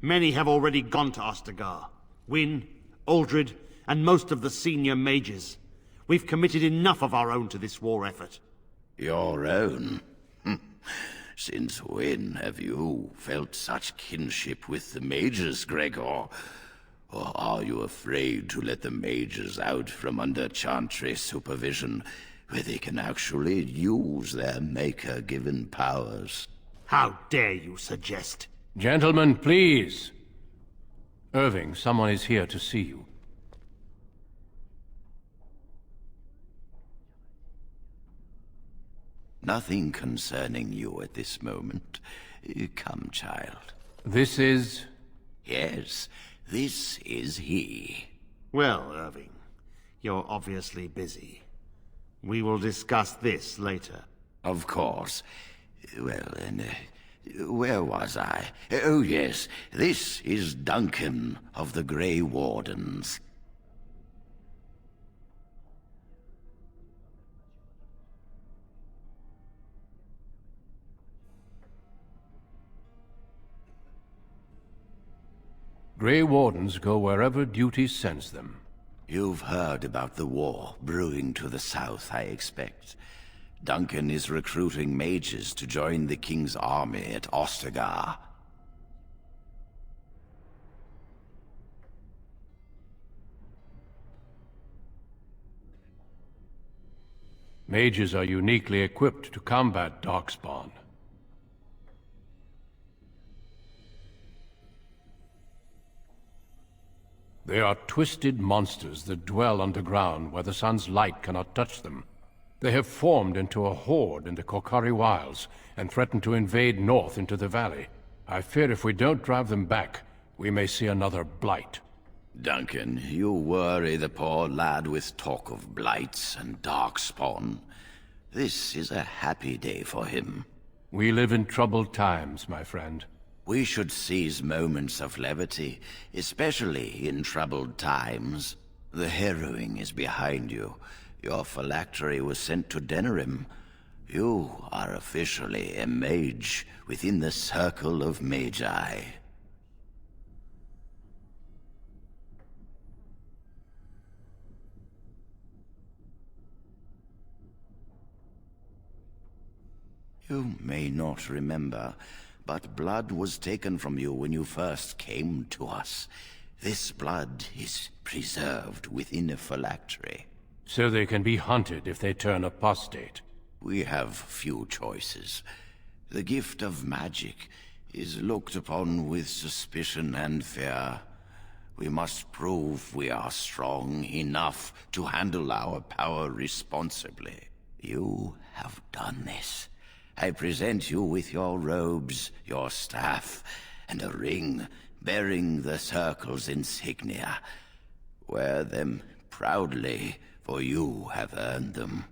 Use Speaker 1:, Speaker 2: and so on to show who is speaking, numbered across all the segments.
Speaker 1: Many have already gone to Ostagar. Wynne, Aldred, and most of the senior mages. We've committed enough of our own to this war effort.
Speaker 2: Your own? Since when have you felt such kinship with the mages, Gregor? Or are you afraid to let the mages out from under Chantry supervision, where they can actually use their Maker-given powers?
Speaker 1: How dare you suggest?
Speaker 3: Gentlemen, please. Irving, someone is here to see you.
Speaker 2: Nothing concerning you at this moment. Come, child.
Speaker 3: This is...
Speaker 2: Yes, this is he.
Speaker 1: Well, Irving, you're obviously busy. We will discuss this later.
Speaker 2: Of course. Well, then, where was I? Oh, yes, this is Duncan of the Grey Wardens.
Speaker 3: Grey Wardens go wherever duty sends them.
Speaker 2: You've heard about the war brewing to the south, I expect. Duncan is recruiting mages to join the King's army at Ostagar.
Speaker 3: Mages are uniquely equipped to combat Darkspawn. They are twisted monsters that dwell underground where the sun's light cannot touch them. They have formed into a horde in the Korcari Wilds and threaten to invade north into the valley. I fear if we don't drive them back, we may see another blight.
Speaker 2: Duncan, you worry the poor lad with talk of blights and darkspawn. This is a happy day for him.
Speaker 3: We live in troubled times, my friend.
Speaker 2: We should seize moments of levity, especially in troubled times. The harrowing is behind you. Your phylactery was sent to Denerim. You are officially a mage within the circle of magi. You may not remember, but blood was taken from you when you first came to us. This blood is preserved within a phylactery.
Speaker 3: So they can be hunted if they turn apostate.
Speaker 2: We have few choices. The gift of magic is looked upon with suspicion and fear. We must prove we are strong enough to handle our power responsibly. You have done this. I present you with your robes, your staff, and a ring bearing the Circle's insignia. Wear them proudly, for you have earned them.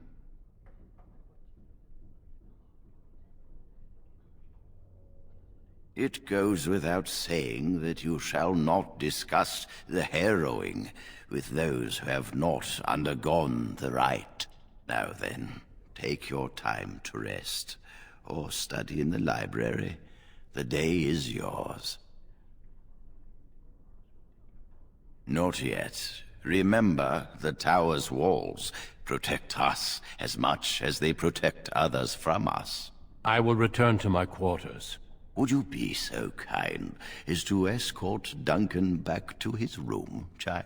Speaker 2: It goes without saying that you shall not discuss the harrowing with those who have not undergone the rite. Now then, take your time to rest, or study in the library. The day is yours. Not yet. Remember, the tower's walls protect us as much as they protect others from us.
Speaker 3: I will return to my quarters.
Speaker 2: Would you be so kind as to escort Duncan back to his room, child?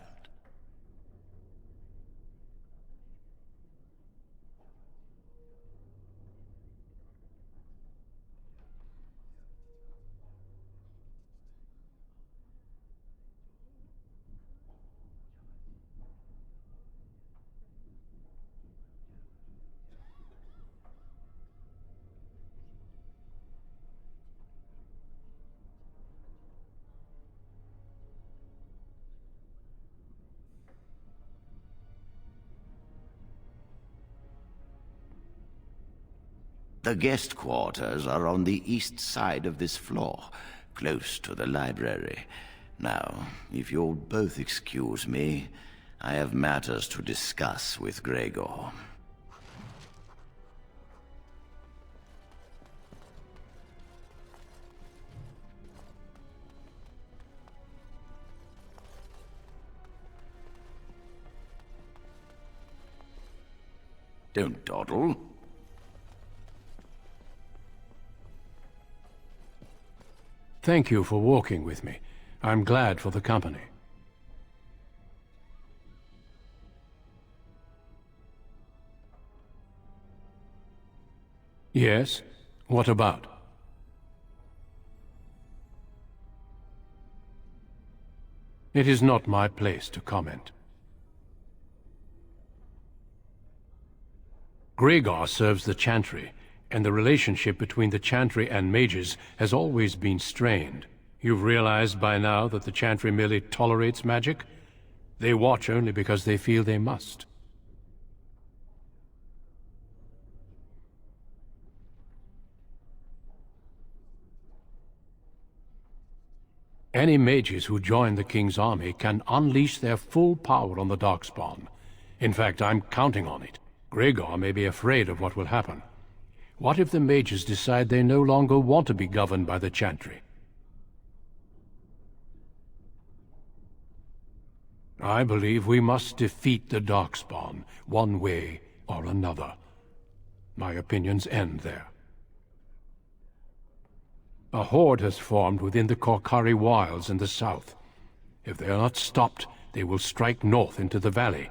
Speaker 2: The guest quarters are on the east side of this floor, close to the library. Now, if you'll both excuse me, I have matters to discuss with Gregor. Don't dawdle.
Speaker 3: Thank you for walking with me. I'm glad for the company. Yes? What about? It is not my place to comment. Gregor serves the Chantry, and the relationship between the Chantry and mages has always been strained. You've realized by now that the Chantry merely tolerates magic? They watch only because they feel they must. Any mages who join the King's army can unleash their full power on the Darkspawn. In fact, I'm counting on it. Gregor may be afraid of what will happen. What if the mages decide they no longer want to be governed by the Chantry? I believe we must defeat the Darkspawn, one way or another. My opinions end there. A horde has formed within the Korkari Wilds in the south. If they are not stopped, they will strike north into the valley.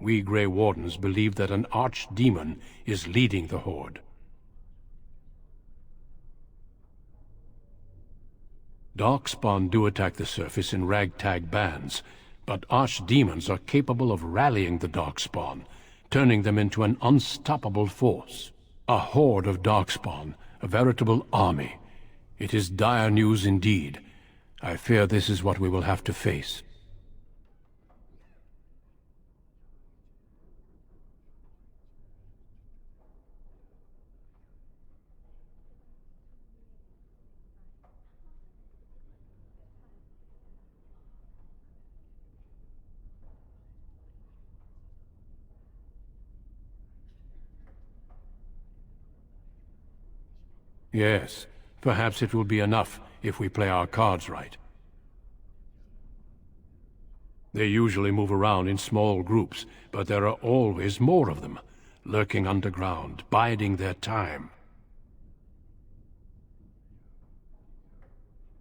Speaker 3: We Grey Wardens believe that an archdemon is leading the horde. Darkspawn do attack the surface in ragtag bands, but archdemons are capable of rallying the Darkspawn, turning them into an unstoppable force. A horde of Darkspawn, a veritable army. It is dire news indeed. I fear this is what we will have to face. Yes, perhaps it will be enough if we play our cards right. They usually move around in small groups, but there are always more of them, lurking underground, biding their time.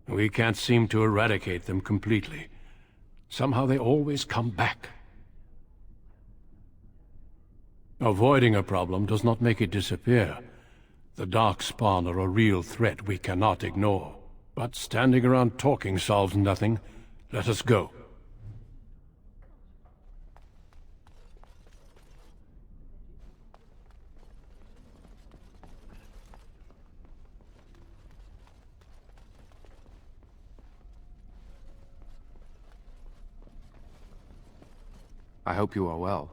Speaker 3: We can't seem to eradicate them completely. Somehow they always come back. Avoiding a problem does not make it disappear. The Darkspawn are a real threat we cannot ignore. But standing around talking solves nothing. Let us go.
Speaker 4: I hope you are well.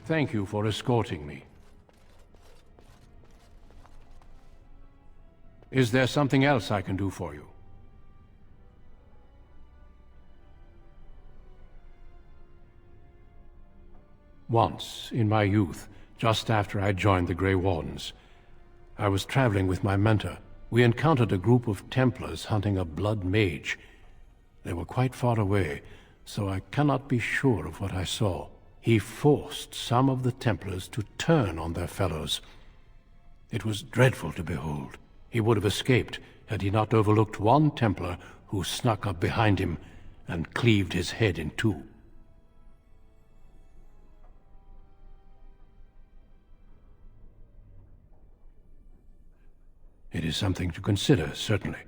Speaker 3: Thank you for escorting me. Is there something else I can do for you? Once, in my youth, just after I joined the Grey Wardens, I was traveling with my mentor. We encountered a group of Templars hunting a blood mage. They were quite far away, so I cannot be sure of what I saw. He forced some of the Templars to turn on their fellows. It was dreadful to behold. He would have escaped had he not overlooked one Templar who snuck up behind him and cleaved his head in two. It is something to consider, certainly.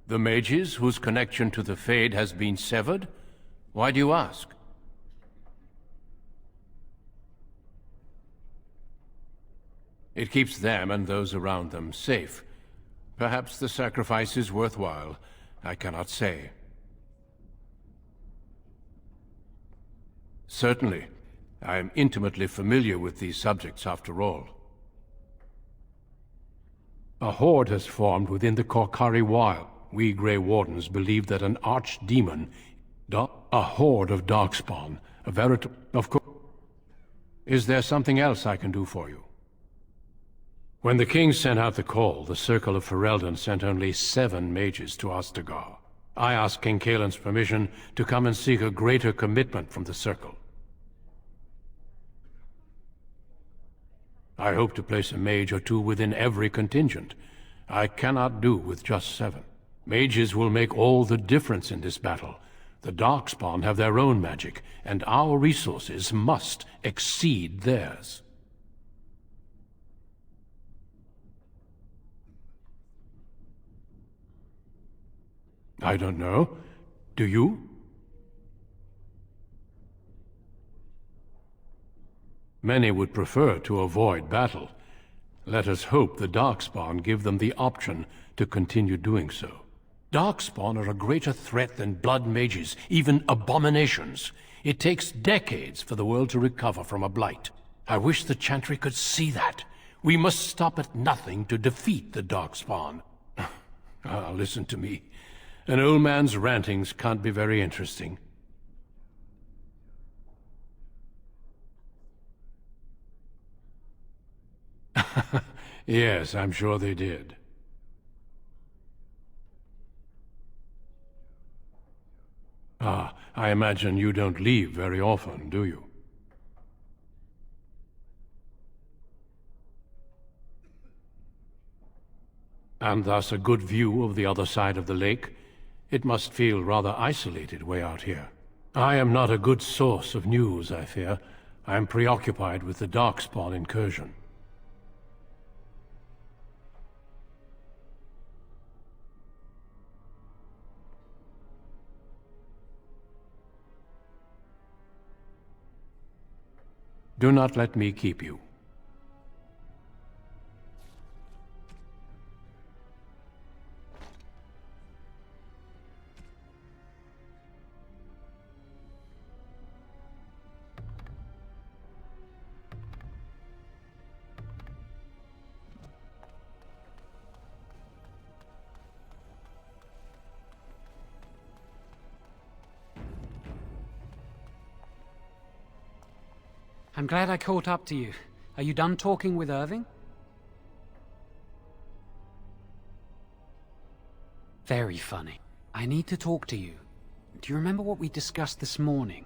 Speaker 3: The mages whose connection to the Fade has been severed? Why do you ask? It keeps them and those around them safe. Perhaps the sacrifice is worthwhile. I cannot say. Certainly. I am intimately familiar with these subjects, after all. A horde has formed within the Korkari Wild. We Grey Wardens believe that an archdemon, a horde of Darkspawn, a veritable... Of course. Is there something else I can do for you? When the king sent out the call, the Circle of Ferelden sent only 7 mages to Ostagar. I asked King Kaelin's permission to come and seek a greater commitment from the Circle. I hope to place a mage or 2 within every contingent. I cannot do with just 7. Mages will make all the difference in this battle. The Darkspawn have their own magic, and our resources must exceed theirs. I don't know. Do you? Many would prefer to avoid battle. Let us hope the Darkspawn give them the option to continue doing so. Darkspawn are a greater threat than blood mages, even abominations. It takes decades for the world to recover from a blight. I wish the Chantry could see that. We must stop at nothing to defeat the Darkspawn. Listen to me. An old man's rantings can't be very interesting. Yes, I'm sure they did. I imagine you don't leave very often, do you? And thus a good view of the other side of the lake. It must feel rather isolated way out here. I am not a good source of news, I fear. I am preoccupied with the Darkspawn incursion. Do not let me keep you.
Speaker 5: I'm glad I caught up to you. Are you done talking with Irving? Very funny. I need to talk to you. Do you remember what we discussed this morning?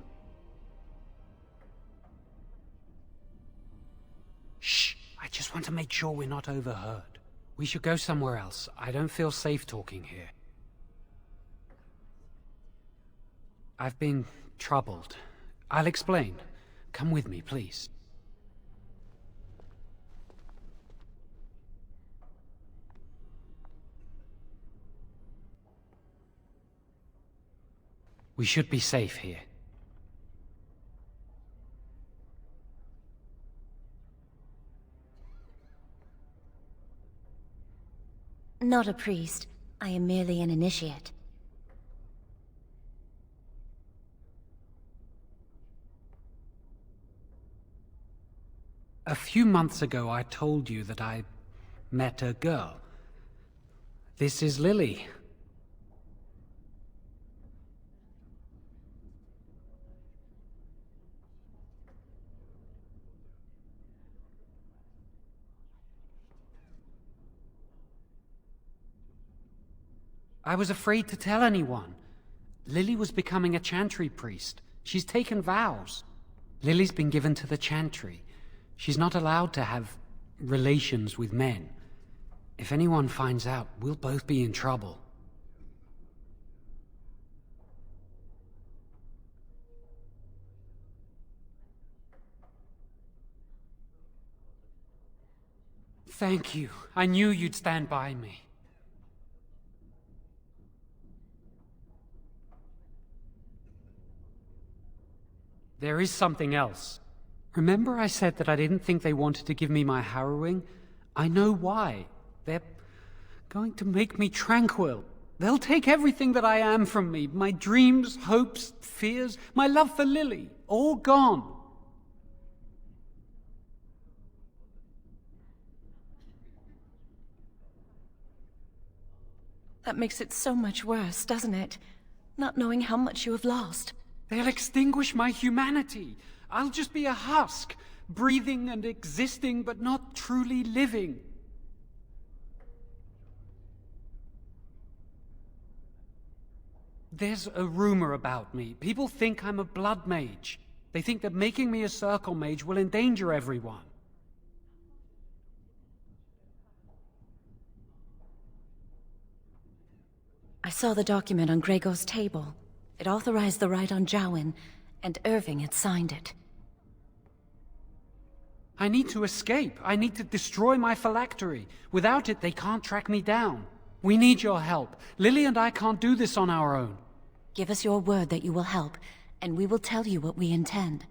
Speaker 5: Shh! I just want to make sure we're not overheard. We should go somewhere else. I don't feel safe talking here. I've been troubled. I'll explain. Come with me, please. We should be safe here.
Speaker 6: Not a priest. I am merely an initiate.
Speaker 5: A few months ago, I told you that I met a girl. This is Lily. I was afraid to tell anyone. Lily was becoming a Chantry priest. She's taken vows. Lily's been given to the Chantry. She's not allowed to have relations with men. If anyone finds out, we'll both be in trouble. Thank you. I knew you'd stand by me. There is something else. Remember I said that I didn't think they wanted to give me my harrowing? I know why. They're going to make me tranquil. They'll take everything that I am from me. My dreams, hopes, fears, my love for Lily. All gone.
Speaker 6: That makes it so much worse, doesn't it? Not knowing how much you have lost.
Speaker 5: They'll extinguish my humanity. I'll just be a husk, breathing and existing, but not truly living. There's a rumor about me. People think I'm a blood mage. They think that making me a circle mage will endanger everyone.
Speaker 6: I saw the document on Gregor's table. It authorized the right on Jowen, and Irving had signed it.
Speaker 5: I need to escape. I need to destroy my phylactery. Without it, they can't track me down. We need your help. Lily and I can't do this on our own.
Speaker 6: Give us your word that you will help, and we will tell you what we intend.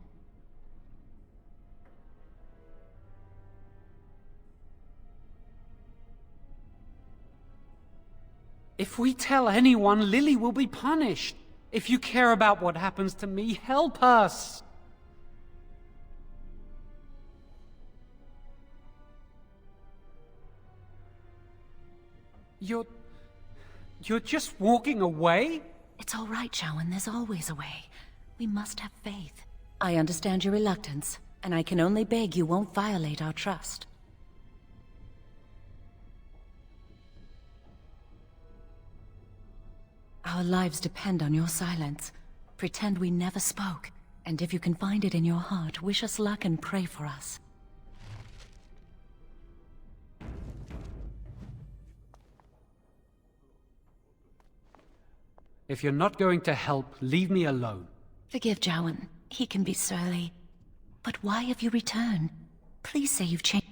Speaker 5: If we tell anyone, Lily will be punished. If you care about what happens to me, help us! You're just walking away?
Speaker 6: It's all right, Jowen. There's always a way. We must have faith. I understand your reluctance, and I can only beg you won't violate our trust. Our lives depend on your silence. Pretend we never spoke, and if you can find it in your heart, wish us luck and pray for us.
Speaker 5: If you're not going to help, leave me alone.
Speaker 6: Forgive Jowen. He can be surly. But why have you returned? Please say you've changed.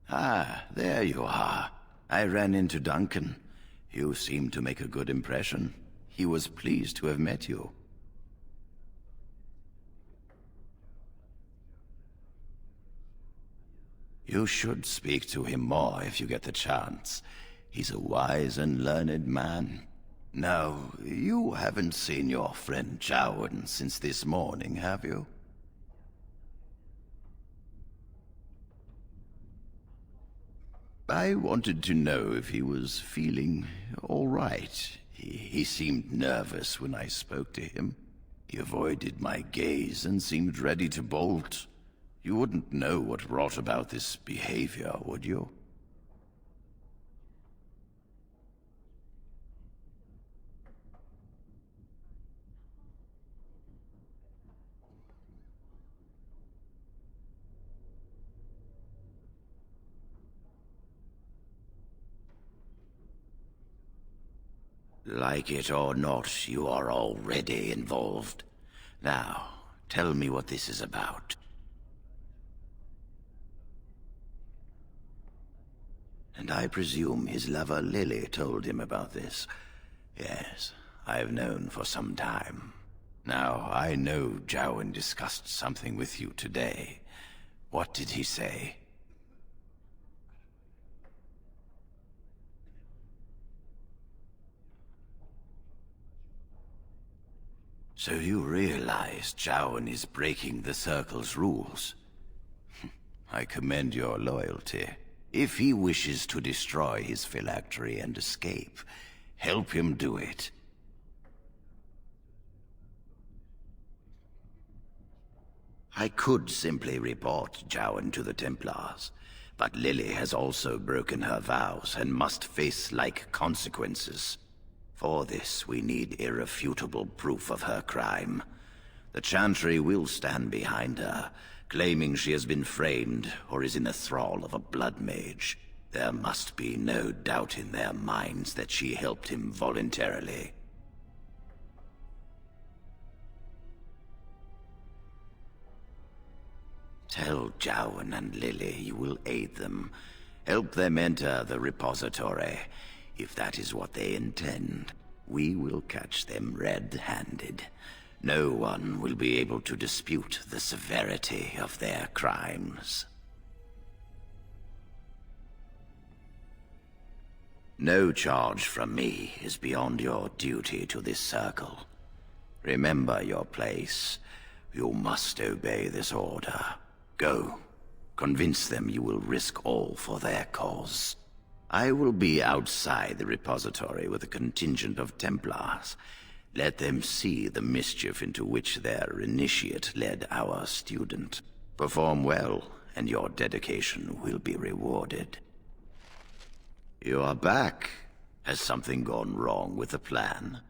Speaker 2: Ah, there you are. I ran into Duncan. You seem to make a good impression. He was pleased to have met you. You should speak to him more if you get the chance. He's a wise and learned man. Now, you haven't seen your friend Jowen since this morning, have you? I wanted to know if he was feeling all right. He seemed nervous when I spoke to him. He avoided my gaze and seemed ready to bolt. You wouldn't know what brought about this behavior, would you? Like it or not, you are already involved. Now, tell me what this is about. And I presume his lover Lily told him about this. Yes, I've known for some time. Now, I know Jowen discussed something with you today. What did he say? So you realize Jowen is breaking the Circle's rules? I commend your loyalty. If he wishes to destroy his phylactery and escape, help him do it. I could simply report Jowen to the Templars, but Lily has also broken her vows and must face like consequences. For this, we need irrefutable proof of her crime. The Chantry will stand behind her, claiming she has been framed or is in the thrall of a blood mage. There must be no doubt in their minds that she helped him voluntarily. Tell Jowen and Lily you will aid them. Help them enter the repository. If that is what they intend, we will catch them red-handed. No one will be able to dispute the severity of their crimes. No charge from me is beyond your duty to this circle. Remember your place. You must obey this order. Go. Convince them you will risk all for their cause. I will be outside the repository with a contingent of Templars. Let them see the mischief into which their initiate led our student. Perform well, and your dedication will be rewarded. You are back. Has something gone wrong with the plan?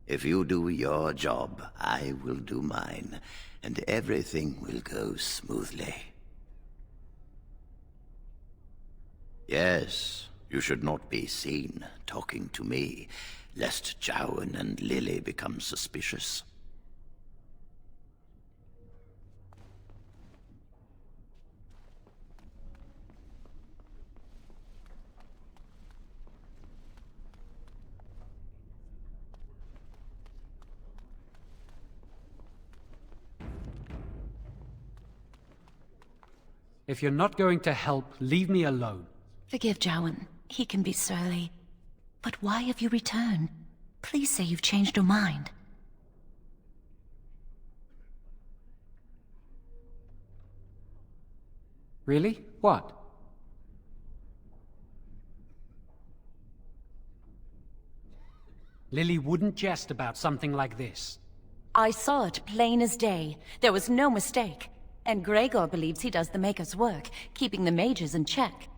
Speaker 2: If you do your job, I will do mine, and everything will go smoothly. Yes, you should not be seen talking to me, lest Jowan and Lily become suspicious.
Speaker 5: If you're not going to help, leave me alone.
Speaker 6: Forgive Jowan. He can be surly. But why have you returned? Please say you've changed your mind.
Speaker 5: Really? What? Lily wouldn't jest about something like this.
Speaker 6: I saw it plain as day. There was no mistake. And Gregor believes he does the Maker's work, keeping the mages in check.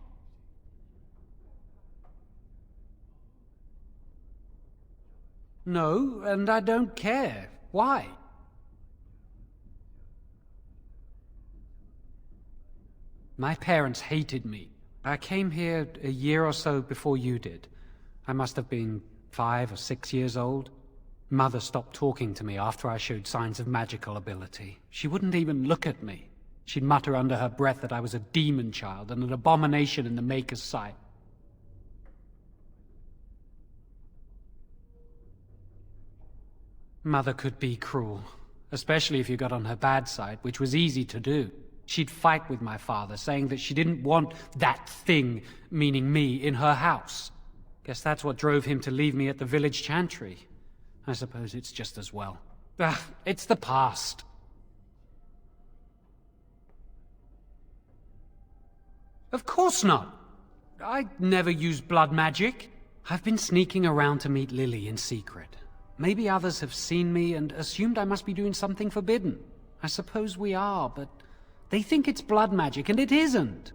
Speaker 5: No, and I don't care. Why? My parents hated me. I came here a year or so before you did. I must have been 5 or 6 years old. Mother stopped talking to me after I showed signs of magical ability. She wouldn't even look at me. She'd mutter under her breath that I was a demon child and an abomination in the Maker's sight. Mother could be cruel, especially if you got on her bad side, which was easy to do. She'd fight with my father, saying that she didn't want that thing, meaning me, in her house. Guess that's what drove him to leave me at the village chantry. I suppose it's just as well. It's the past. Of course not. I never used blood magic. I've been sneaking around to meet Lily in secret. Maybe others have seen me and assumed I must be doing something forbidden. I suppose we are, but they think it's blood magic, and it isn't.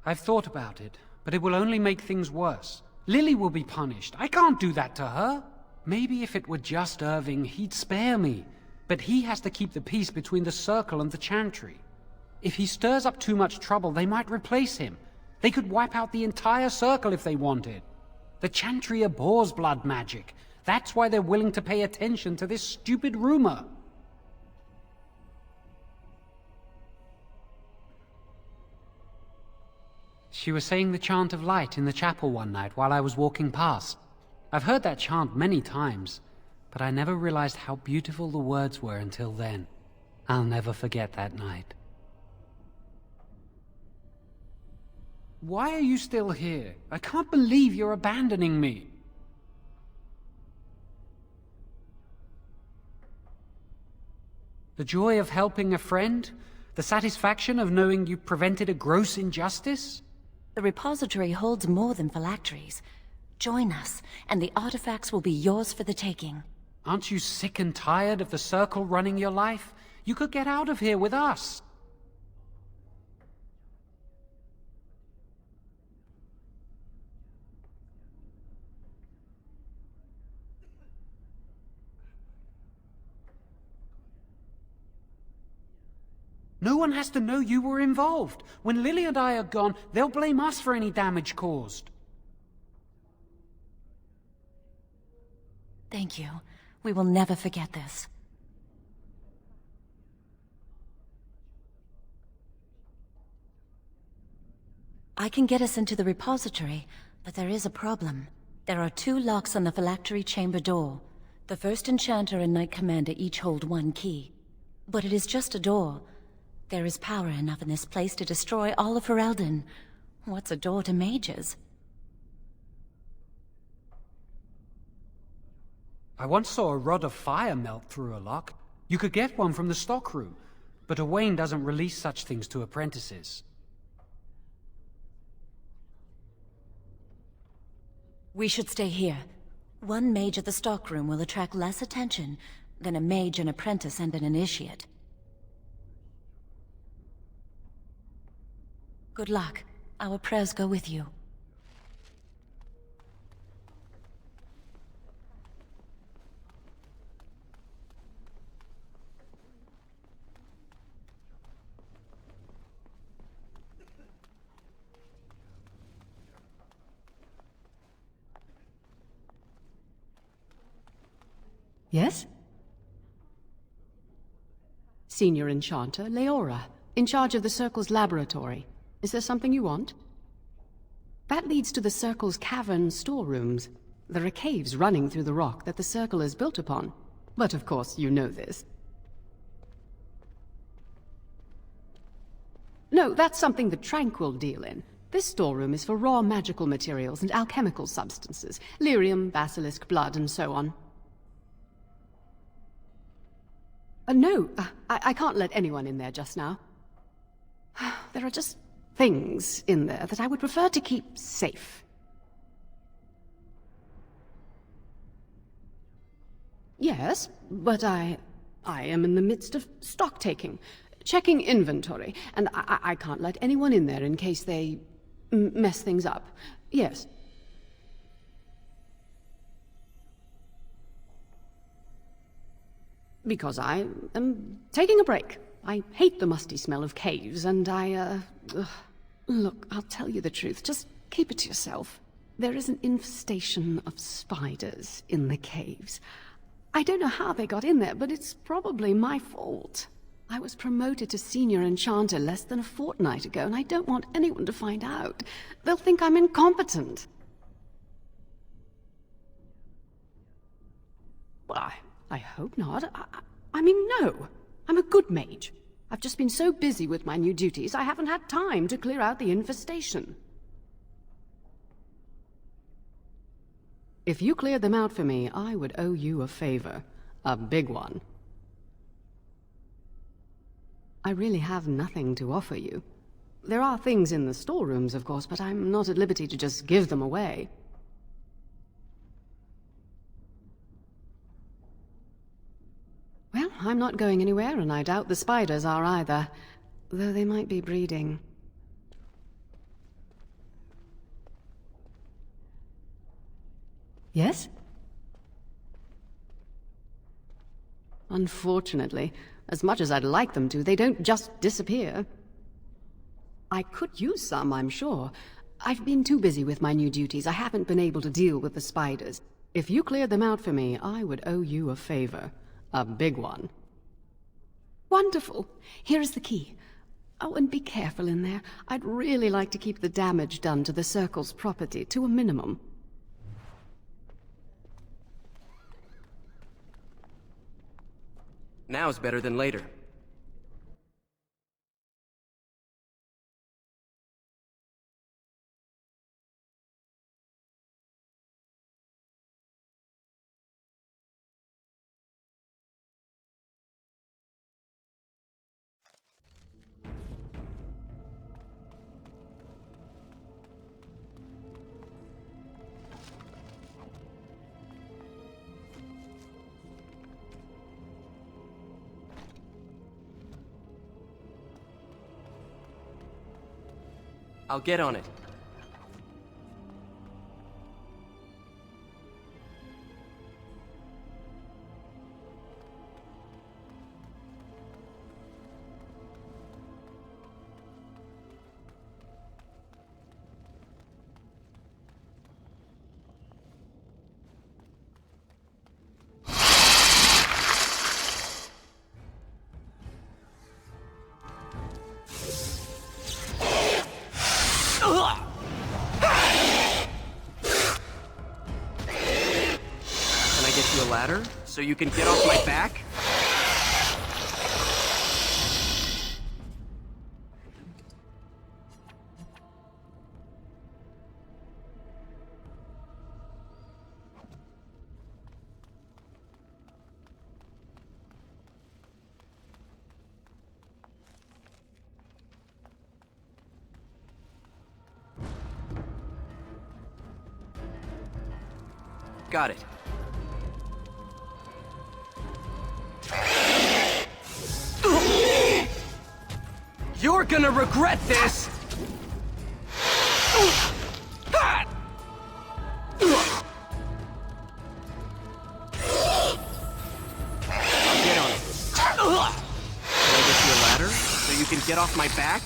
Speaker 5: I've thought about it, but it will only make things worse. Lily will be punished. I can't do that to her. Maybe if it were just Irving, he'd spare me. But he has to keep the peace between the Circle and the Chantry. If he stirs up too much trouble, they might replace him. They could wipe out the entire Circle if they wanted. The Chantry abhors blood magic. That's why they're willing to pay attention to this stupid rumor. She was saying the chant of light in the chapel one night while I was walking past. I've heard that chant many times, but I never realized how beautiful the words were until then. I'll never forget that night. Why are you still here? I can't believe you're abandoning me. The joy of helping a friend? The satisfaction of knowing you prevented a gross injustice?
Speaker 6: The repository holds more than phylacteries. Join us, and the artifacts will be yours for the taking.
Speaker 5: Aren't you sick and tired of the Circle running your life? You could get out of here with us. No one has to know you were involved. When Lily and I are gone, they'll blame us for any damage caused.
Speaker 6: Thank you. We will never forget this. I can get us into the repository, but there is a problem. There are 2 locks on the phylactery chamber door. The first Enchanter and Knight Commander each hold 1 key. But it is just a door. There is power enough in this place to destroy all of Ferelden. What's a door to mages?
Speaker 5: I once saw a rod of fire melt through a lock. You could get one from the stockroom, but Owain doesn't release such things to apprentices.
Speaker 6: We should stay here. 1 mage at the stockroom will attract less attention than a mage, an apprentice, and an initiate. Good luck. Our prayers go with you.
Speaker 7: Yes? Senior Enchanter, Leora, in charge of the Circle's laboratory. Is there something you want? That leads to the Circle's cavern storerooms. There are caves running through the rock that the Circle is built upon. But of course, you know this. No, that's something the Tranquil deal in. This storeroom is for raw magical materials and alchemical substances. Lyrium, basilisk, blood, and so on. No, I can't let anyone in there just now. There are just things in there that I would prefer to keep safe. Yes, but I am in the midst of stock-taking, checking inventory, and I can't let anyone in there in case they mess things up. Yes. Because I am taking a break. I hate the musty smell of caves, and Look, I'll tell you the truth. Just keep it to yourself. There is an infestation of spiders in the caves. I don't know how they got in there, but it's probably my fault. I was promoted to Senior Enchanter less than a fortnight ago, and I don't want anyone to find out. They'll think I'm incompetent. Well, I hope not. I mean, no. I'm a good mage. I've just been so busy with my new duties, I haven't had time to clear out the infestation. If you cleared them out for me, I would owe you a favor. A big one. I really have nothing to offer you. There are things in the storerooms, of course, but I'm not at liberty to just give them away. Well, I'm not going anywhere, and I doubt the spiders are either, though they might be breeding. Yes? Unfortunately, as much as I'd like them to, they don't just disappear. I could use some, I'm sure. I've been too busy with my new duties. I haven't been able to deal with the spiders. If you cleared them out for me, I would owe you a favor. A big one. Wonderful. Here is the key. Oh, and be careful in there. I'd really like to keep the damage done to the Circle's property to a minimum.
Speaker 8: Now's better than later. I'll get on it. get you a ladder so you can get off my back? Got it. You're gonna regret this! I'll get on it. Can I get you a ladder so you can get off my back?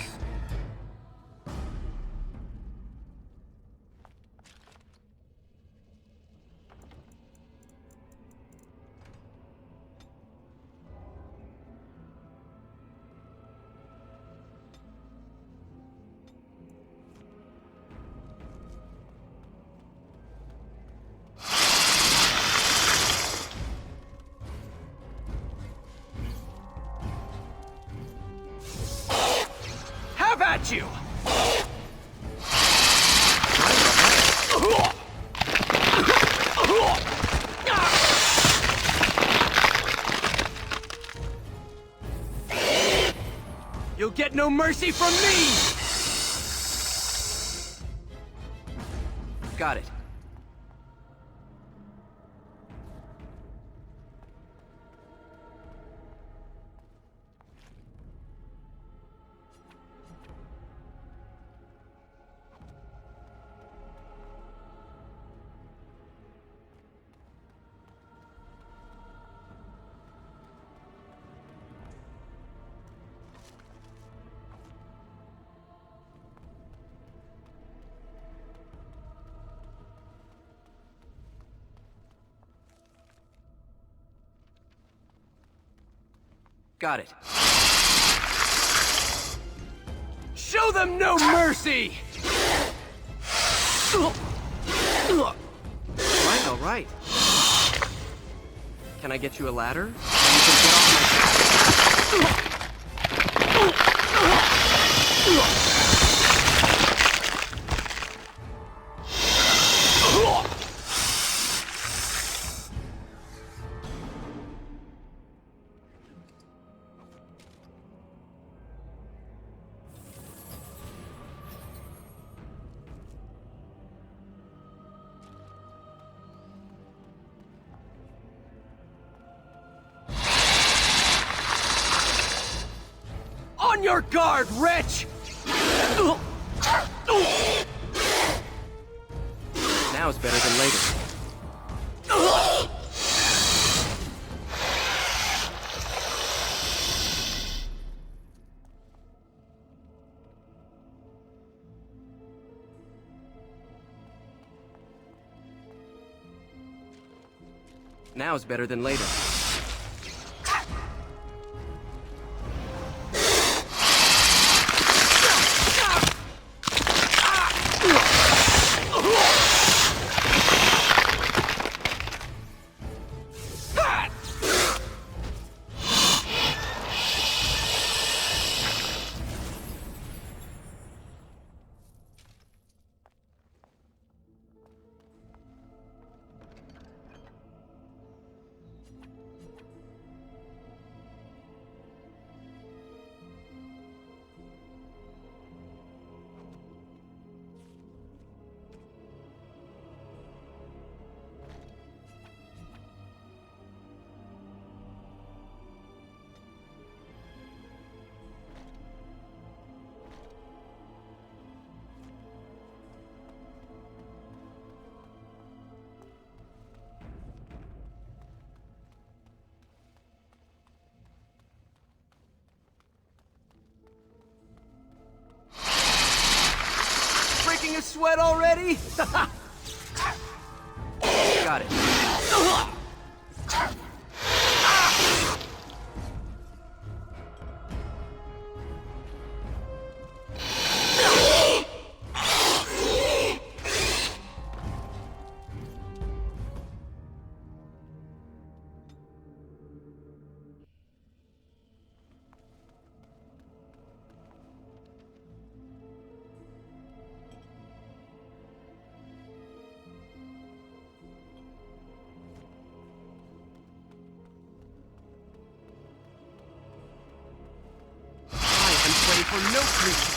Speaker 8: Have at you! You'll get no mercy from me! Got it. Got it. Show them no mercy! All right. Can I get you a ladder? You can get off my back. On your guard, wretch! Now is better than later. Now is better than later. Breaking a sweat already? Got it. for no creature.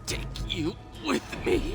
Speaker 8: Take you with me.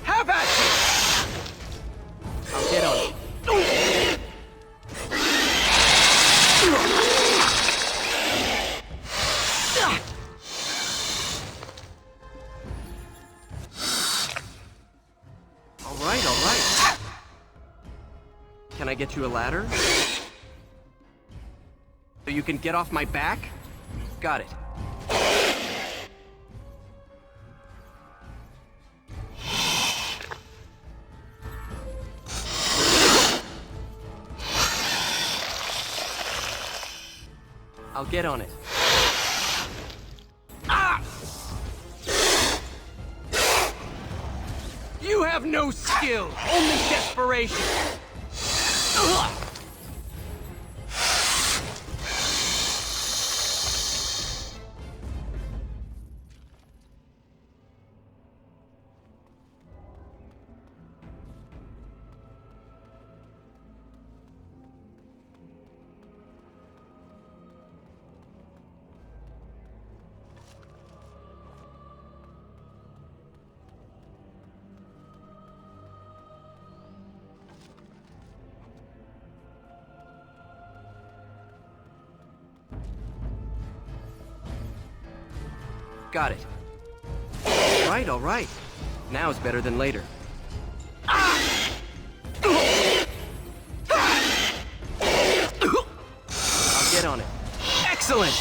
Speaker 8: Have at you! I'll get on it. All right. Can I get you a ladder? So you can get off my back? Got it. I'll get on it. Ah! You have no skill, only desperation. Ugh! Got it. All right. Now is better than later. I'll get on it. Excellent!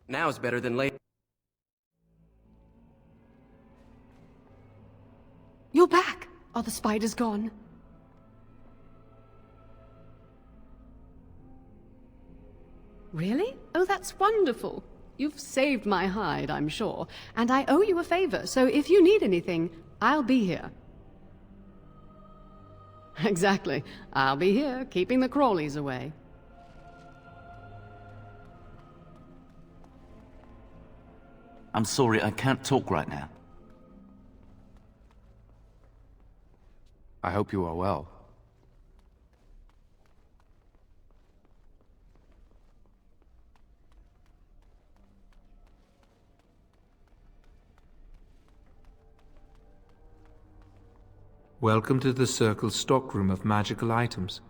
Speaker 8: Now is better than later.
Speaker 7: You're back! Are the spiders gone? Really? Oh, that's wonderful. You've saved my hide, I'm sure. And I owe you a favor, so if you need anything, I'll be here. Exactly. I'll be here, keeping the crawlies away.
Speaker 9: I'm sorry, I can't talk right now.
Speaker 4: I hope you are well.
Speaker 10: Welcome to the Circle's stockroom of magical items.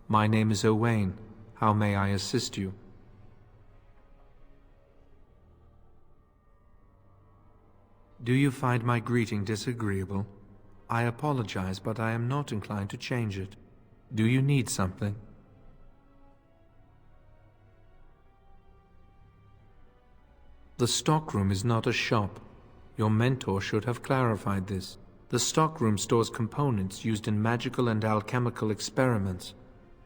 Speaker 10: My name is Owain. How may I assist you? Do you find my greeting disagreeable? I apologize, but I am not inclined to change it. Do you need something? The stockroom is not a shop. Your mentor should have clarified this. The stockroom stores components used in magical and alchemical experiments.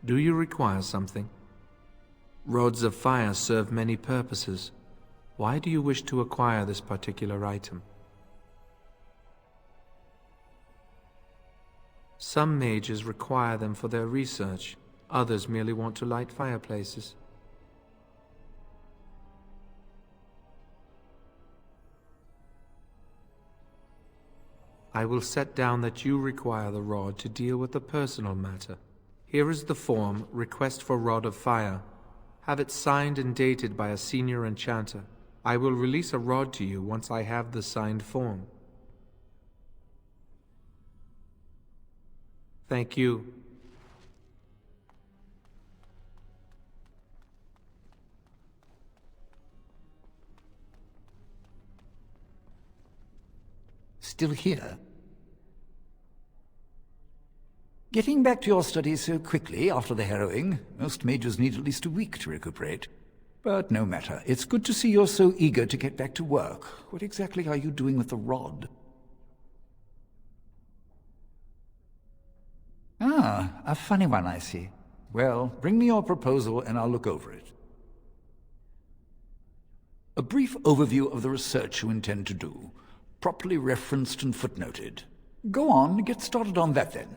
Speaker 10: Do you require something? Rods of fire serve many purposes. Why do you wish to acquire this particular item? Some mages require them for their research. Others merely want to light fireplaces. I will set down that you require the rod to deal with the personal matter. Here is the form, Request for Rod of Fire. Have it signed and dated by a senior enchanter. I will release a rod to you once I have the signed form. Thank you.
Speaker 11: Still here? Getting back to your studies so quickly after the harrowing, most mages need at least a week to recuperate. But no matter, it's good to see you're so eager to get back to work. What exactly are you doing with the rod? Ah, a funny one, I see. Well, bring me your proposal and I'll look over it. A brief overview of the research you intend to do, properly referenced and footnoted. Go on, get started on that then.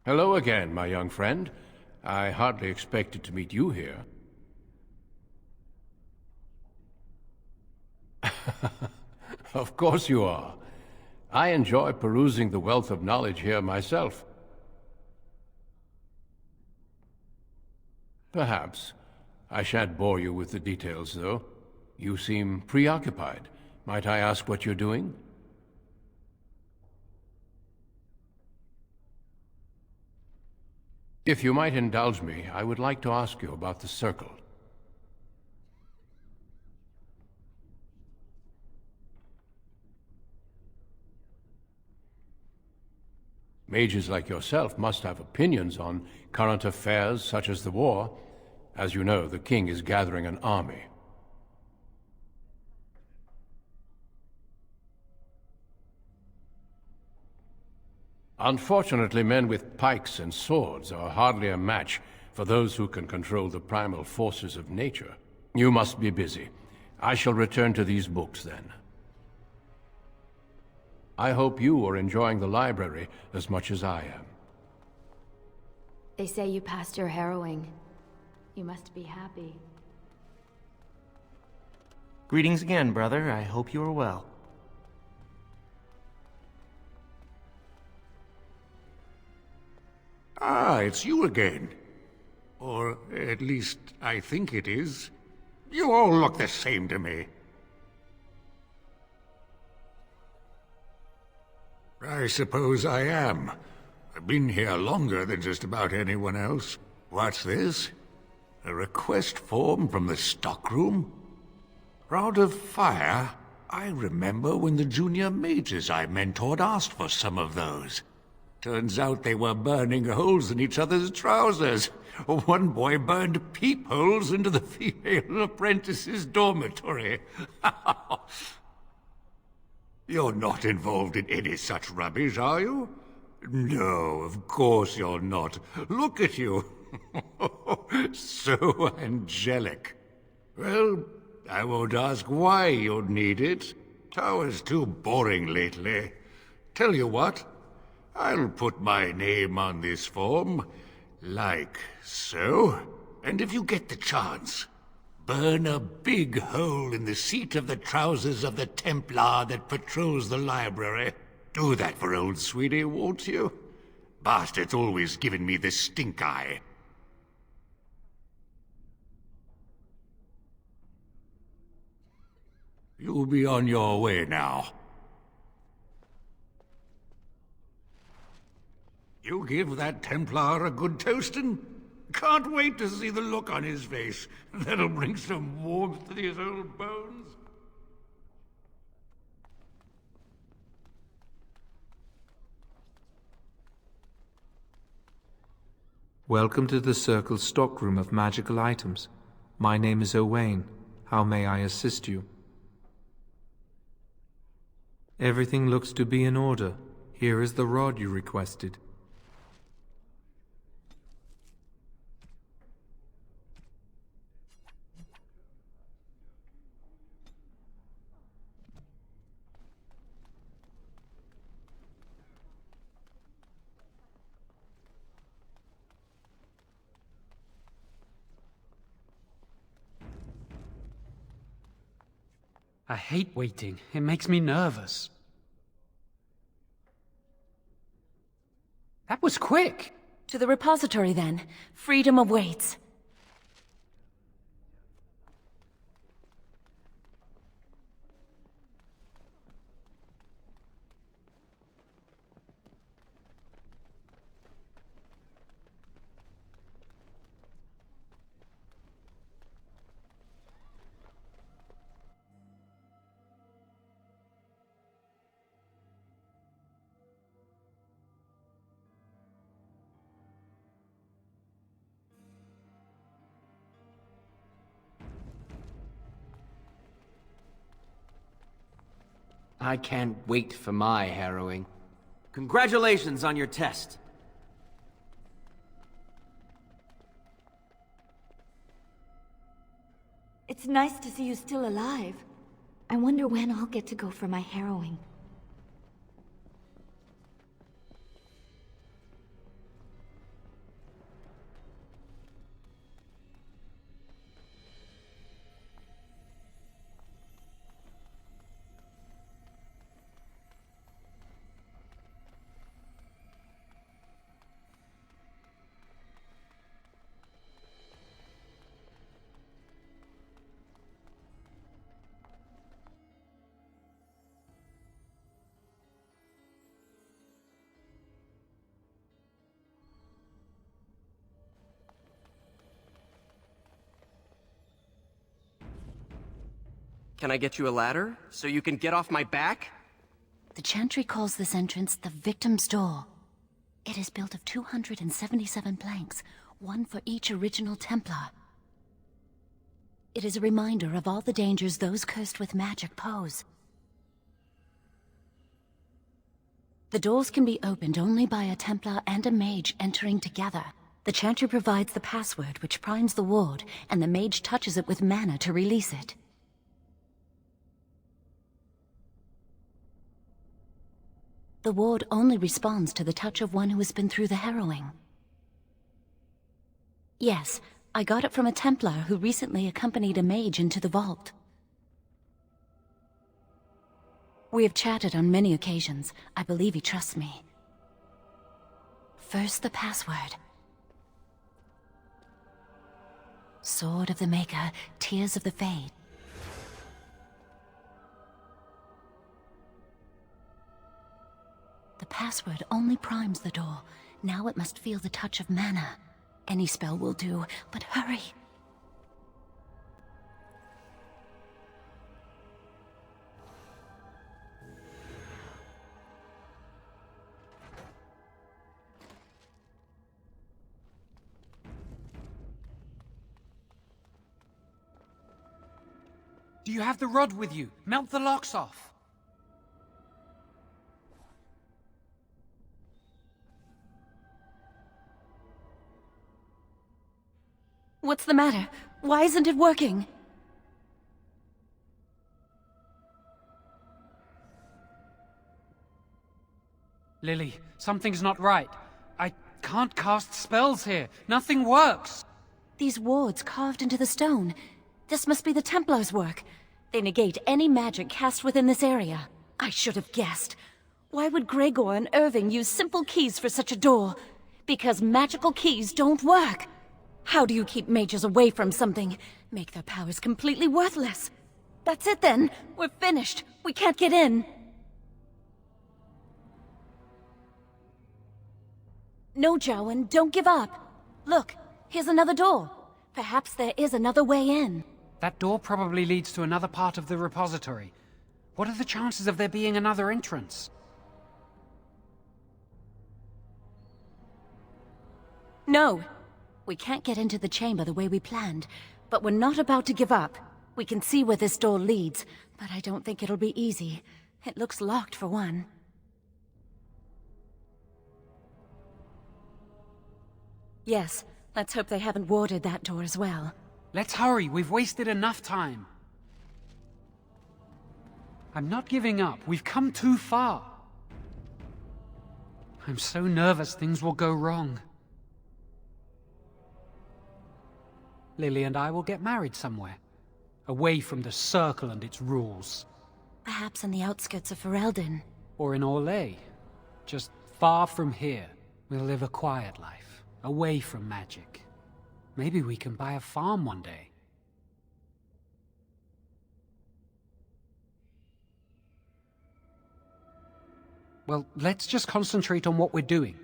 Speaker 3: Hello again, my young friend. I hardly expected to meet you here. Of course you are. I enjoy perusing the wealth of knowledge here myself. Perhaps. I shan't bore you with the details, though. You seem preoccupied. Might I ask what you're doing? If you might indulge me, I would like to ask you about the Circle. Mages like yourself must have opinions on current affairs such as the war. As you know, the king is gathering an army. Unfortunately, men with pikes and swords are hardly a match for those who can control the primal forces of nature. You must be busy. I shall return to these books then. I hope you are enjoying the library as much as I am.
Speaker 12: They say you passed your harrowing. You must be happy.
Speaker 8: Greetings again, brother. I hope you are well.
Speaker 13: Ah, it's you again. Or at least, I think it is. You all look the same to me. I suppose I am. I've been here longer than just about anyone else. What's this? A request form from the stockroom? Rod of Fire? I remember when the junior mages I mentored asked for some of those. Turns out they were burning holes in each other's trousers. One boy burned peepholes into the female apprentice's dormitory. You're not involved in any such rubbish, are you? No, of course you're not. Look at you. So angelic. Well, I won't ask why you'd need it. Tower's too boring lately. Tell you what, I'll put my name on this form, like so. And if you get the chance, burn a big hole in the seat of the trousers of the Templar that patrols the library. Do that for old sweetie, won't you? Bastard's always giving me the stink eye. You'll be on your way now. You give that Templar a good toasting? Can't wait to see the look on his face. That'll bring some warmth to his old bones.
Speaker 10: Welcome to the Circle's stockroom of magical items. My name is Owain. How may I assist you? Everything looks to be in order. Here is the rod you requested.
Speaker 5: I hate waiting. It makes me nervous. That was quick!
Speaker 6: To the repository, then. Freedom awaits.
Speaker 8: I can't wait for my harrowing.
Speaker 14: Congratulations on your test.
Speaker 12: It's nice to see you still alive. I wonder when I'll get to go for my harrowing.
Speaker 8: Can I get you a ladder, so you can get off my back?
Speaker 6: The Chantry calls this entrance the Victim's Door. It is built of 277 planks, one for each original Templar. It is a reminder of all the dangers those cursed with magic pose. The doors can be opened only by a Templar and a mage entering together. The Chantry provides the password which primes the ward, and the mage touches it with mana to release it. The ward only responds to the touch of one who has been through the harrowing. Yes, I got it from a Templar who recently accompanied a mage into the vault. We have chatted on many occasions. I believe he trusts me. First, the password. Sword of the Maker, Tears of the Fade. The password only primes the door. Now it must feel the touch of mana. Any spell will do, but hurry!
Speaker 5: Do you have the rod with you? Melt the locks off.
Speaker 6: What's the matter? Why isn't it working?
Speaker 5: Lily, something's not right. I can't cast spells here. Nothing works.
Speaker 6: These wards carved into the stone. This must be the Templars' work. They negate any magic cast within this area. I should have guessed. Why would Gregor and Irving use simple keys for such a door? Because magical keys don't work. How do you keep mages away from something? Make their powers completely worthless. That's it then. We're finished. We can't get in. No, Jowan, don't give up. Look, here's another door. Perhaps there is another way in.
Speaker 5: That door probably leads to another part of the repository. What are the chances of there being another entrance?
Speaker 6: No. We can't get into the chamber the way we planned, but we're not about to give up. We can see where this door leads, but I don't think it'll be easy. It looks locked for one. Yes, let's hope they haven't warded that door as well.
Speaker 5: Let's hurry, we've wasted enough time. I'm not giving up, we've come too far. I'm so nervous things will go wrong. Lily and I will get married somewhere. Away from the Circle and its rules.
Speaker 6: Perhaps in the outskirts of Ferelden.
Speaker 5: Or in Orlais. Just far from here. We'll live a quiet life, away from magic. Maybe we can buy a farm one day. Well, let's just concentrate on what we're doing.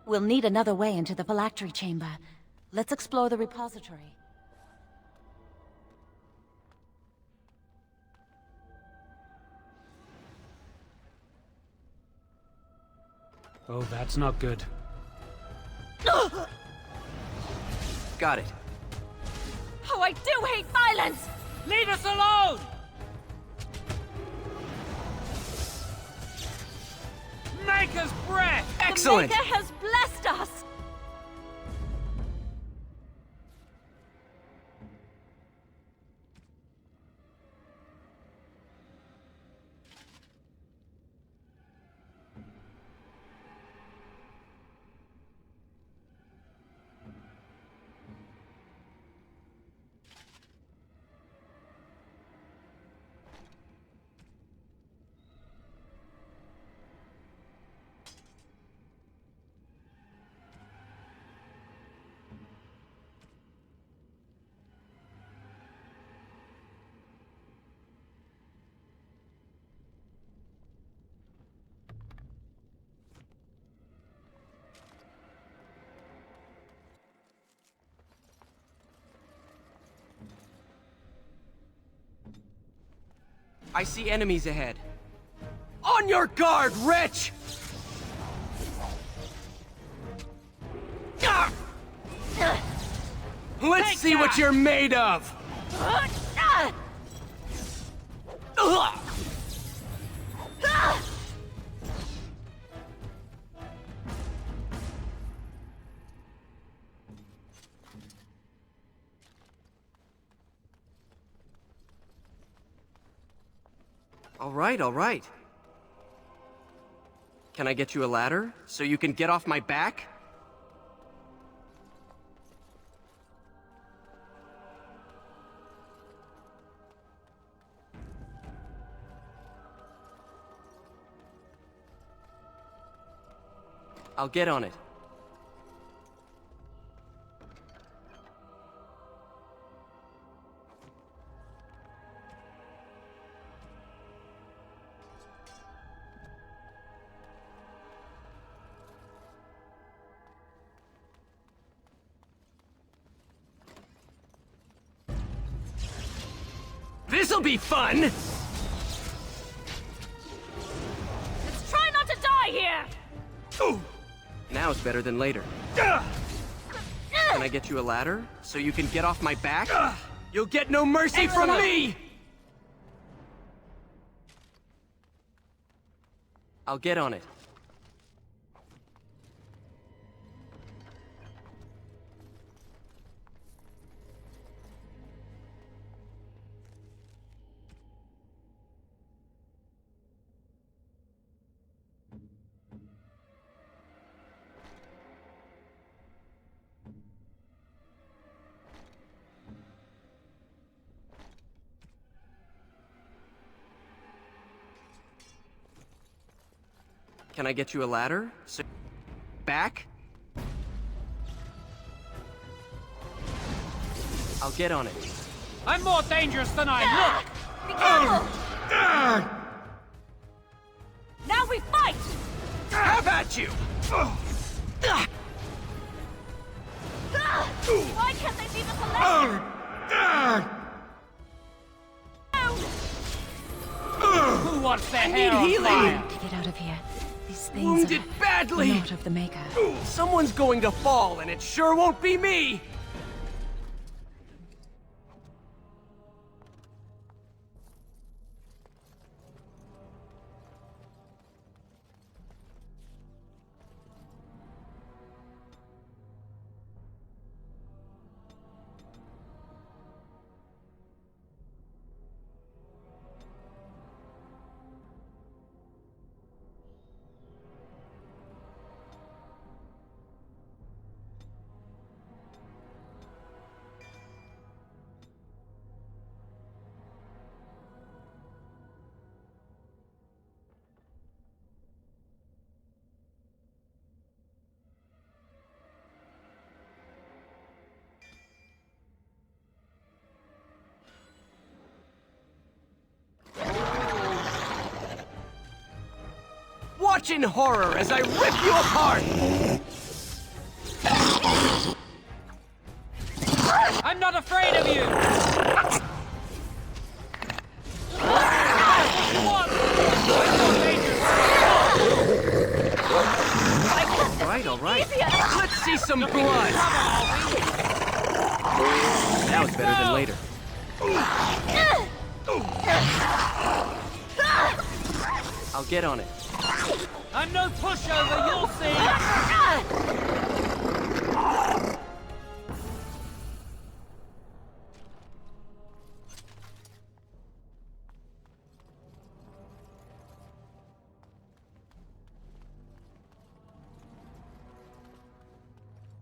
Speaker 6: We'll need another way into the phylactery chamber. Let's explore the repository.
Speaker 5: Oh, that's not good.
Speaker 8: Got it.
Speaker 6: Oh, I do hate violence!
Speaker 5: Leave us alone! Maker's breath!
Speaker 8: Excellent!
Speaker 6: The Maker has blessed us!
Speaker 8: I see enemies ahead. On your guard, wretch! Let's see what you're made of! All right. Can I get you a ladder, so you can get off my back? I'll get on it. This'll be fun!
Speaker 6: Let's try not to die here!
Speaker 8: Now's better than later. Can I get you a ladder, so you can get off my back? You'll get no mercy from me! I'll get on it. Can I get you a ladder? So back? I'll get on it.
Speaker 5: I'm more dangerous than I look!
Speaker 6: Be careful! Now we fight!
Speaker 8: Have at you!
Speaker 6: Why can't they leave us alone?
Speaker 5: Who wants their
Speaker 8: I
Speaker 5: hair
Speaker 8: need
Speaker 5: on
Speaker 8: healing!
Speaker 5: fire?
Speaker 6: To get out of here. These things
Speaker 8: Wounded
Speaker 6: are
Speaker 8: badly!
Speaker 6: not of the Maker.
Speaker 8: Someone's going to fall, and it sure won't be me! Watch in horror as I rip you apart!
Speaker 5: I'm not afraid of you!
Speaker 8: All right. Let's see some blood! Now it's better than later. I'll get on it.
Speaker 5: I'm no pushover, you'll see!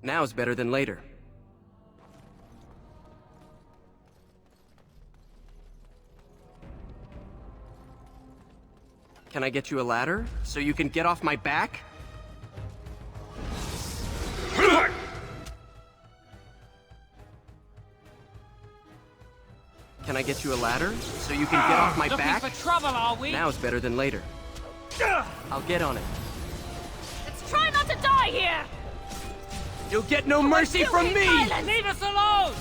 Speaker 8: Now's better than later. Can I get you a ladder so you can get off my back? Can I get you a ladder so you can get off my back?
Speaker 5: Looking for trouble, are we?
Speaker 8: Now's better than later. I'll get on it.
Speaker 6: Let's try not to die here!
Speaker 8: You'll get no mercy from me!
Speaker 5: Leave us alone!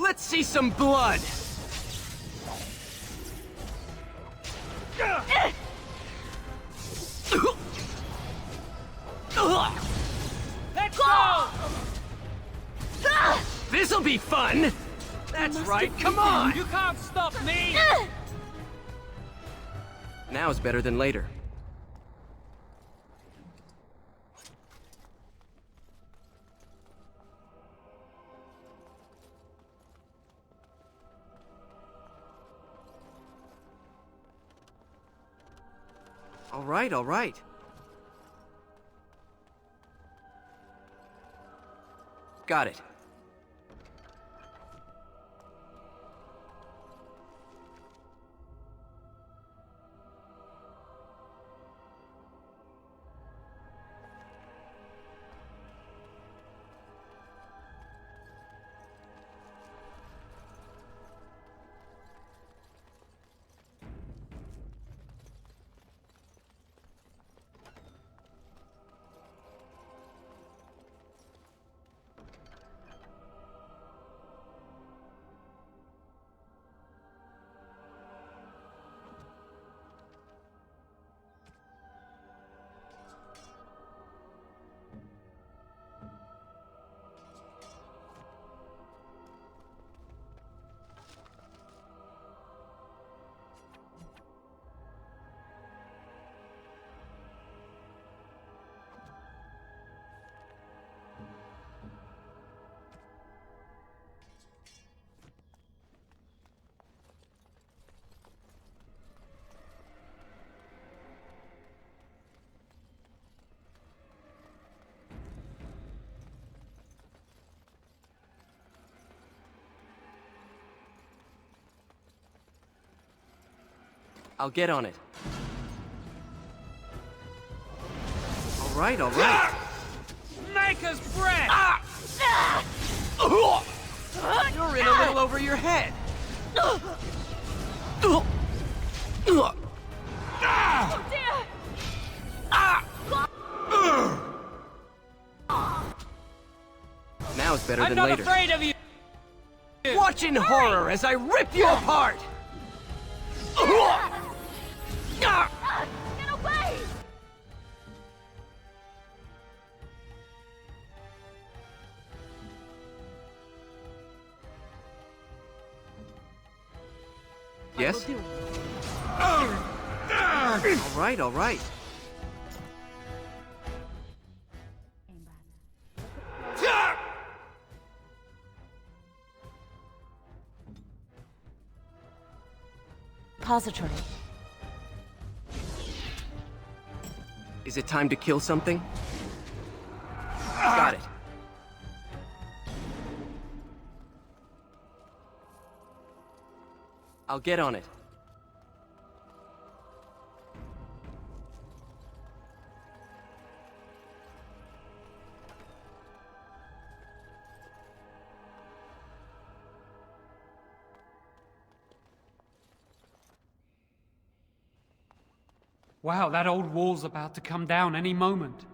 Speaker 8: Let's see some blood!
Speaker 5: Let's go!
Speaker 8: This'll be fun! That's right, come on!
Speaker 5: You can't stop me!
Speaker 8: Now's better than later. All right. Got it. I'll get on it. All right.
Speaker 5: Maker's breath!
Speaker 8: You're in a little over your head.
Speaker 6: Oh dear!
Speaker 8: Now it's better
Speaker 5: I'm
Speaker 8: than
Speaker 5: not
Speaker 8: later.
Speaker 5: afraid of you!
Speaker 8: Watch in horror as I rip you apart!
Speaker 6: Get away!
Speaker 8: Yes? All right.
Speaker 6: Repository.
Speaker 8: Is it time to kill something? Got it. I'll get on it.
Speaker 5: Wow, that old wall's about to come down any moment.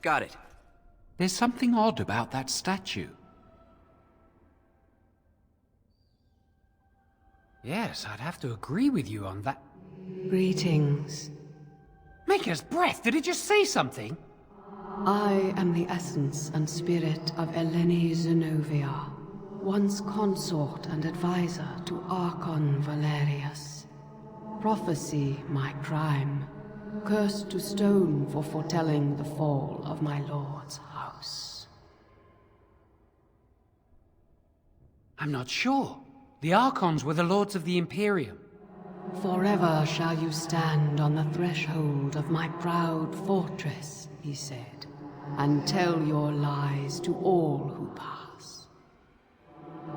Speaker 8: Got it.
Speaker 5: There's something odd about that statue. Yes, I'd have to agree with you on that.
Speaker 7: Greetings.
Speaker 5: Maker's breath, did it just say something?
Speaker 7: I am the essence and spirit of Eleni Zenobia, once consort and advisor to Archon Valerius. Prophecy my crime, cursed to stone for foretelling the fall of my lord's house.
Speaker 5: I'm not sure. The Archons were the lords of the Imperium.
Speaker 7: Forever shall you stand on the threshold of my proud fortress, he said, and tell your lies to all who pass.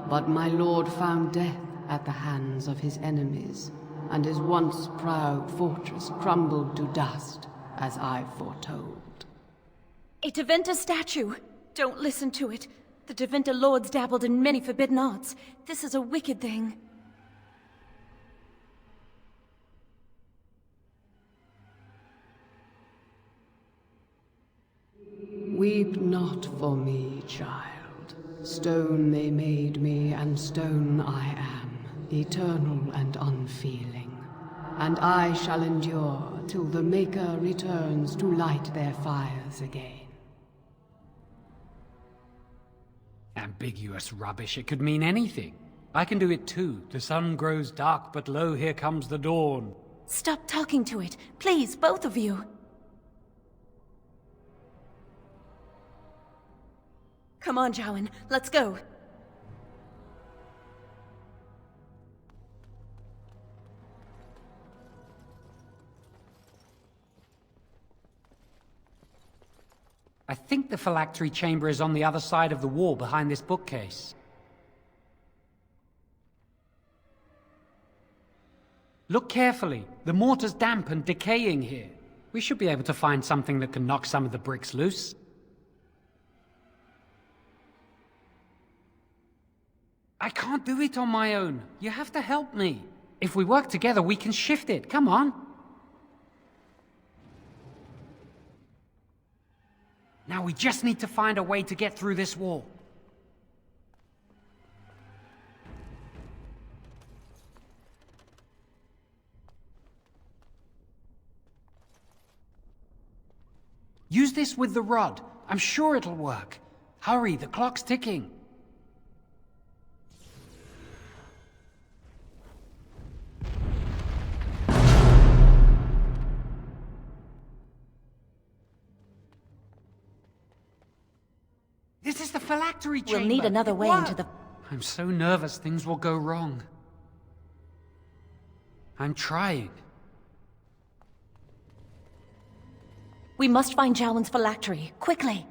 Speaker 7: But my lord found death at the hands of his enemies, and his once proud fortress crumbled to dust, as I foretold.
Speaker 6: A Deventer statue! Don't listen to it. The Deventer lords dabbled in many forbidden arts. This is a wicked thing.
Speaker 7: Weep not for me, child. Stone they made me, and stone I am, eternal and unfeeling. And I shall endure till the Maker returns to light their fires again.
Speaker 5: Ambiguous rubbish, it could mean anything. I can do it too. The sun grows dark, but lo, here comes the dawn.
Speaker 6: Stop talking to it. Please, both of you. Come on, Jowan. Let's go.
Speaker 5: I think the phylactery chamber is on the other side of the wall behind this bookcase. Look carefully. The mortar's damp and decaying here. We should be able to find something that can knock some of the bricks loose. I can't do it on my own. You have to help me. If we work together, we can shift it. Come on. Now we just need to find a way to get through this wall. Use this with the rod. I'm sure it'll work. Hurry, the clock's ticking. This is the phylactery chamber.
Speaker 6: We'll need another way into the...
Speaker 5: I'm so nervous things will go wrong. I'm trying.
Speaker 6: We must find Jowan's phylactery, quickly.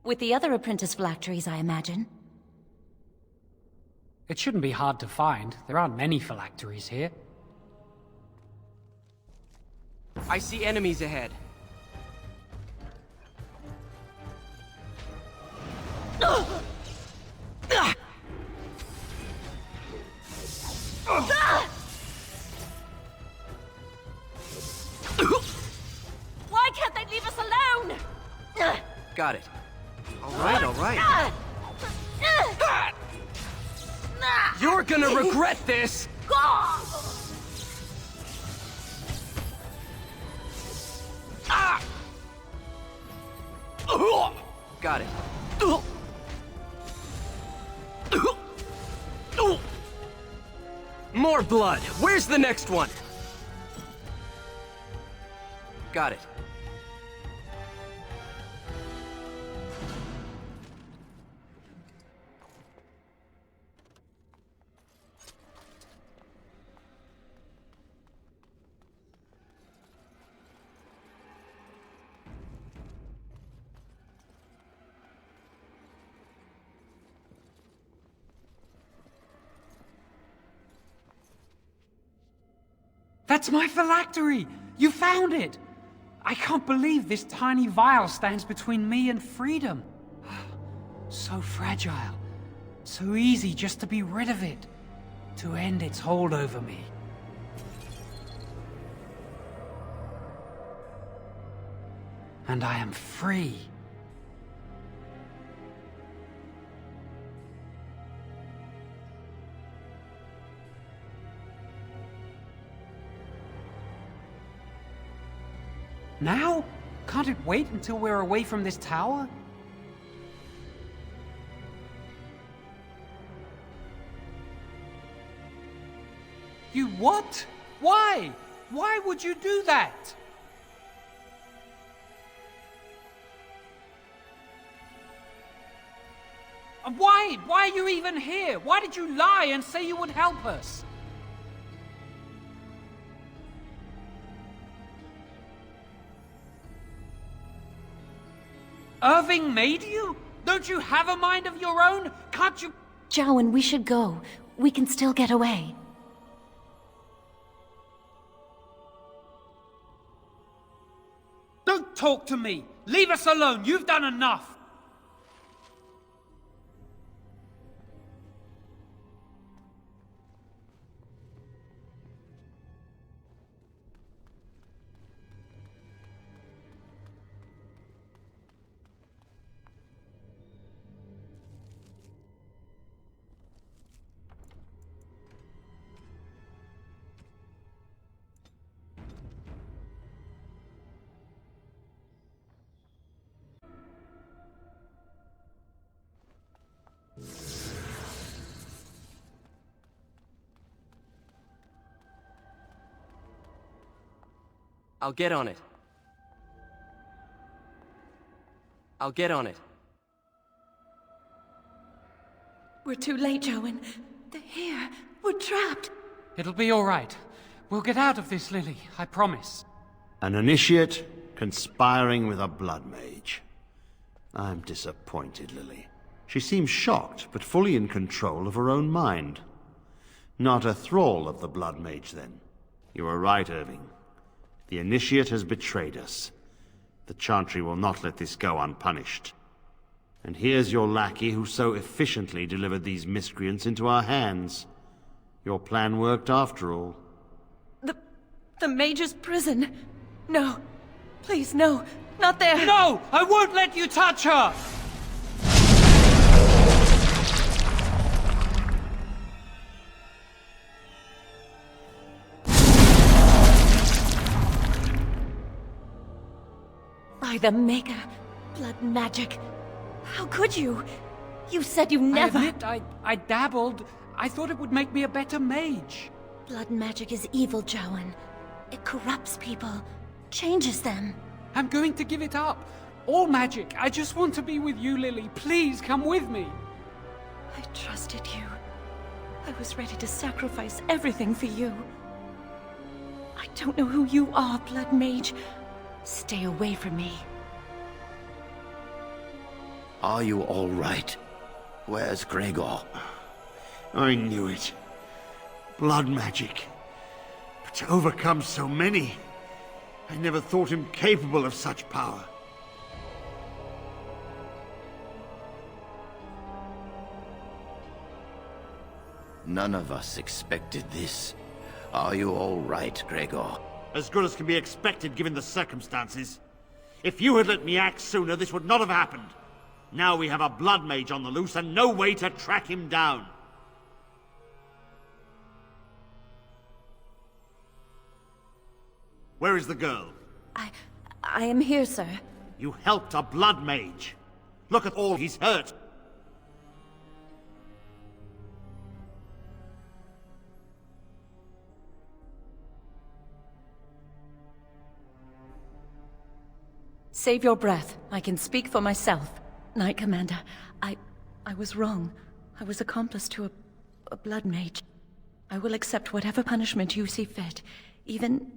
Speaker 6: With the other apprentice phylacteries, I imagine.
Speaker 5: It shouldn't be hard to find. There aren't many phylacteries here.
Speaker 8: I see enemies ahead.
Speaker 6: Why can't they leave us alone?
Speaker 8: Got it. All right. You're gonna regret this! Got it. More blood! Where's the next one? Got it.
Speaker 5: That's my phylactery! You found it! I can't believe this tiny vial stands between me and freedom. So fragile. So easy just to be rid of it. To end its hold over me. And I am free. Now? Can't it wait until we're away from this tower? You what? Why? Why would you do that? Why? Why are you even here? Why did you lie and say you would help us? Irving made you? Don't you have a mind of your own? Can't you—
Speaker 6: Jowan, we should go. We can still get away.
Speaker 5: Don't talk to me! Leave us alone! You've done enough!
Speaker 8: I'll get on it. I'll get on it.
Speaker 6: We're too late, Jowan. They're here. We're trapped.
Speaker 5: It'll be all right. We'll get out of this, Lily. I promise.
Speaker 1: An initiate conspiring with a blood mage. I'm disappointed, Lily. She seems shocked, but fully in control of her own mind. Not a thrall of the blood mage, then. You are right, Irving. The initiate has betrayed us. The Chantry will not let this go unpunished. And here's your lackey who so efficiently delivered these miscreants into our hands. Your plan worked after all.
Speaker 6: The mage's prison. No. Please, no. Not there.
Speaker 5: No! I won't let you touch her!
Speaker 6: By the Maker. Blood magic. How could you? You said you never—
Speaker 5: I admit, I dabbled. I thought it would make me a better mage.
Speaker 6: Blood magic is evil, Jowan. It corrupts people. Changes them.
Speaker 5: I'm going to give it up. All magic. I just want to be with you, Lily. Please come with me.
Speaker 6: I trusted you. I was ready to sacrifice everything for you. I don't know who you are, Blood Mage. Stay away from me.
Speaker 2: Are you all right? Where's Gregor?
Speaker 1: I knew it. Blood magic. But to overcome so many, I never thought him capable of such power.
Speaker 2: None of us expected this. Are you all right, Gregor?
Speaker 1: As good as can be expected given the circumstances. If you had let me act sooner, this would not have happened. Now we have a blood mage on the loose and no way to track him down. Where is the girl?
Speaker 6: I am here, sir.
Speaker 1: You helped a blood mage. Look at all he's hurt.
Speaker 6: Save your breath. I can speak for myself. Knight Commander, I was wrong. I was accomplice to a blood mage. I will accept whatever punishment you see fit. Even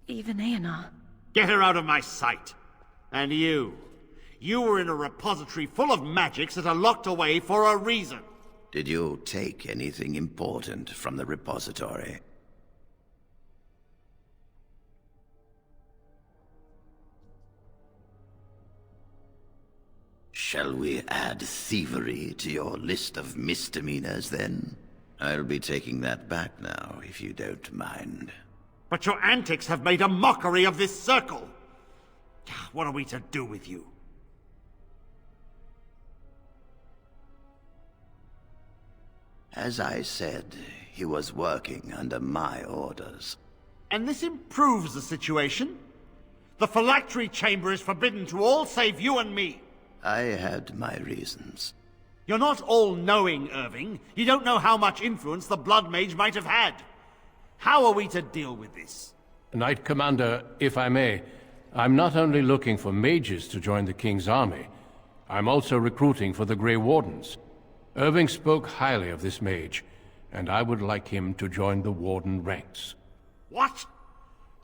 Speaker 6: Aenar.
Speaker 1: Get her out of my sight! And you were in a repository full of magics that are locked away for a reason.
Speaker 2: Did you take anything important from the repository? Shall we add thievery to your list of misdemeanors, then? I'll be taking that back now, if you don't mind.
Speaker 1: But your antics have made a mockery of this circle! What are we to do with you?
Speaker 2: As I said, he was working under my orders.
Speaker 1: And this improves the situation? The phylactery chamber is forbidden to all save you and me.
Speaker 2: I had my reasons.
Speaker 1: You're not all-knowing, Irving. You don't know how much influence the Blood Mage might have had. How are we to deal with this?
Speaker 3: Knight Commander, if I may, I'm not only looking for mages to join the King's army, I'm also recruiting for the Grey Wardens. Irving spoke highly of this mage, and I would like him to join the Warden ranks.
Speaker 1: What?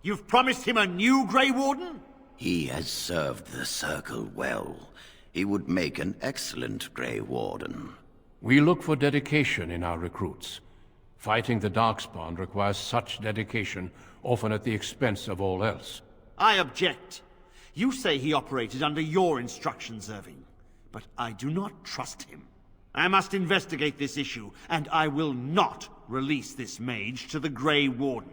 Speaker 1: You've promised him a new Grey Warden?
Speaker 2: He has served the Circle well. He would make an excellent Grey Warden.
Speaker 3: We look for dedication in our recruits. Fighting the Darkspawn requires such dedication, often at the expense of all else.
Speaker 1: I object. You say he operated under your instructions, Irving, but I do not trust him. I must investigate this issue, and I will not release this mage to the Grey Warden.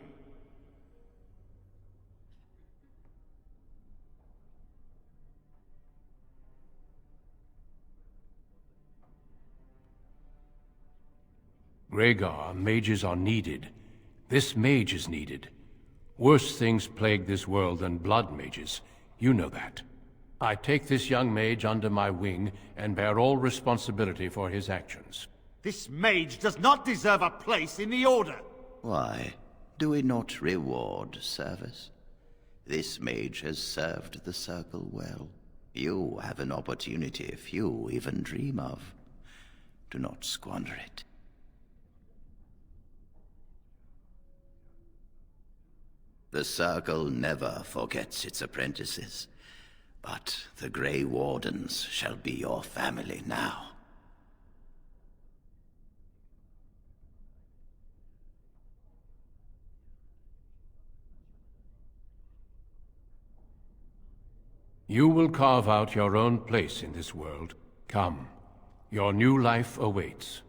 Speaker 3: Rhaegar, mages are needed. This mage is needed. Worse things plague this world than blood mages. You know that. I take this young mage under my wing and bear all responsibility for his actions.
Speaker 1: This mage does not deserve a place in the Order.
Speaker 2: Why? Do we not reward service? This mage has served the Circle well. You have an opportunity few even dream of. Do not squander it. The Circle never forgets its apprentices, but the Grey Wardens shall be your family now.
Speaker 3: You will carve out your own place in this world. Come, your new life awaits.